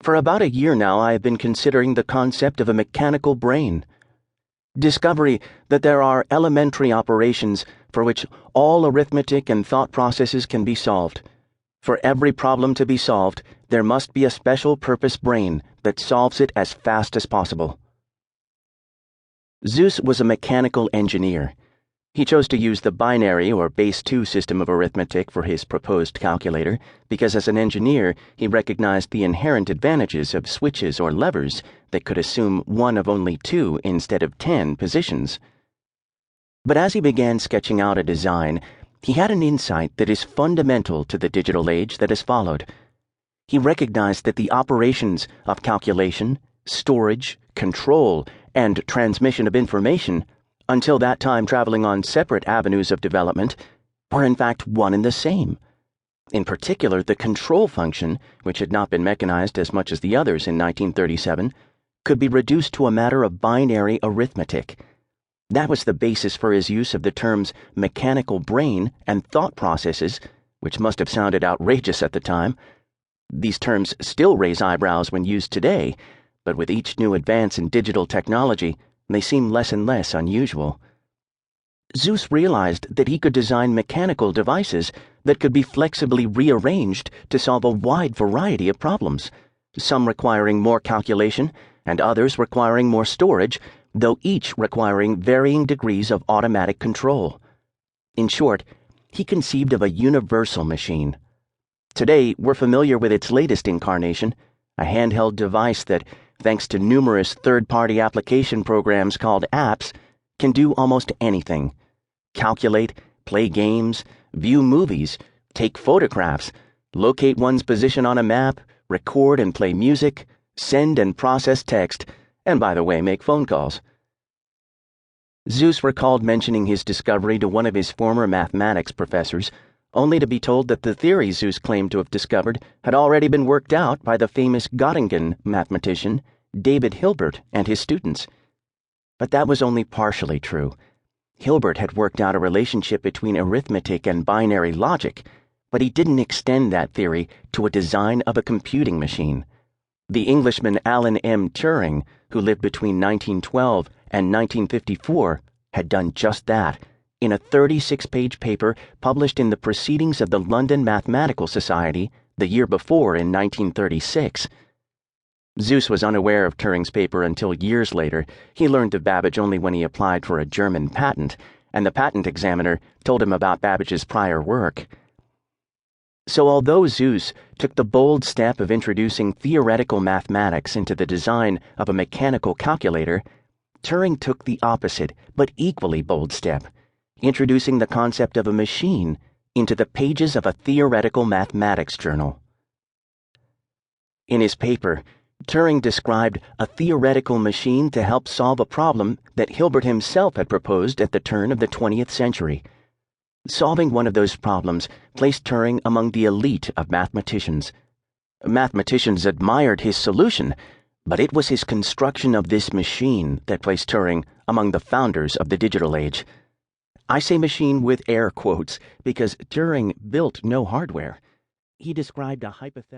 For about a year now, I have been considering the concept of a mechanical brain. Discovery that there are elementary operations for which all arithmetic and thought processes can be solved. For every problem to be solved, there must be a special purpose brain that solves it as fast as possible. Zeus was a mechanical engineer. He chose to use the binary or base 2 system of arithmetic for his proposed calculator because as an engineer he recognized the inherent advantages of switches or levers that could assume one of only 2 instead of 10 positions. But as he began sketching out a design, he had an insight that is fundamental to the digital age that has followed. He recognized that the operations of calculation, storage, control, and transmission of information, until that time traveling on separate avenues of development, were in fact one and the same. In particular, the control function, which had not been mechanized as much as the others in 1937, could be reduced to a matter of binary arithmetic. That was the basis for his use of the terms mechanical brain and thought processes, which must have sounded outrageous at the time. These terms still raise eyebrows when used today, but with each new advance in digital technology, they seem less and less unusual. Zeus realized that he could design mechanical devices that could be flexibly rearranged to solve a wide variety of problems, some requiring more calculation and others requiring more storage, though each requiring varying degrees of automatic control. In short, he conceived of a universal machine. Today, we're familiar with its latest incarnation, a handheld device that, thanks to numerous third-party application programs called apps, can do almost anything. Calculate, play games, view movies, take photographs, locate one's position on a map, record and play music, send and process text, and by the way, make phone calls. Zeus recalled mentioning his discovery to one of his former mathematics professors, only to be told that the theory Zeus claimed to have discovered had already been worked out by the famous Göttingen mathematician David Hilbert and his students. But that was only partially true. Hilbert had worked out a relationship between arithmetic and binary logic, but he didn't extend that theory to a design of a computing machine. The Englishman Alan M. Turing, who lived between 1912 and 1954, had done just that, in a 36-page paper published in the Proceedings of the London Mathematical Society the year before in 1936. Zeus was unaware of Turing's paper until years later. He learned of Babbage only when he applied for a German patent, and the patent examiner told him about Babbage's prior work. So although Zeus took the bold step of introducing theoretical mathematics into the design of a mechanical calculator, Turing took the opposite, but equally bold step, introducing the concept of a machine into the pages of a theoretical mathematics journal. In his paper, Turing described a theoretical machine to help solve a problem that Hilbert himself had proposed at the turn of the 20th century. Solving one of those problems placed Turing among the elite of mathematicians. Mathematicians admired his solution, but it was his construction of this machine that placed Turing among the founders of the digital age. I say machine with air quotes because Turing built no hardware. He described a hypothetical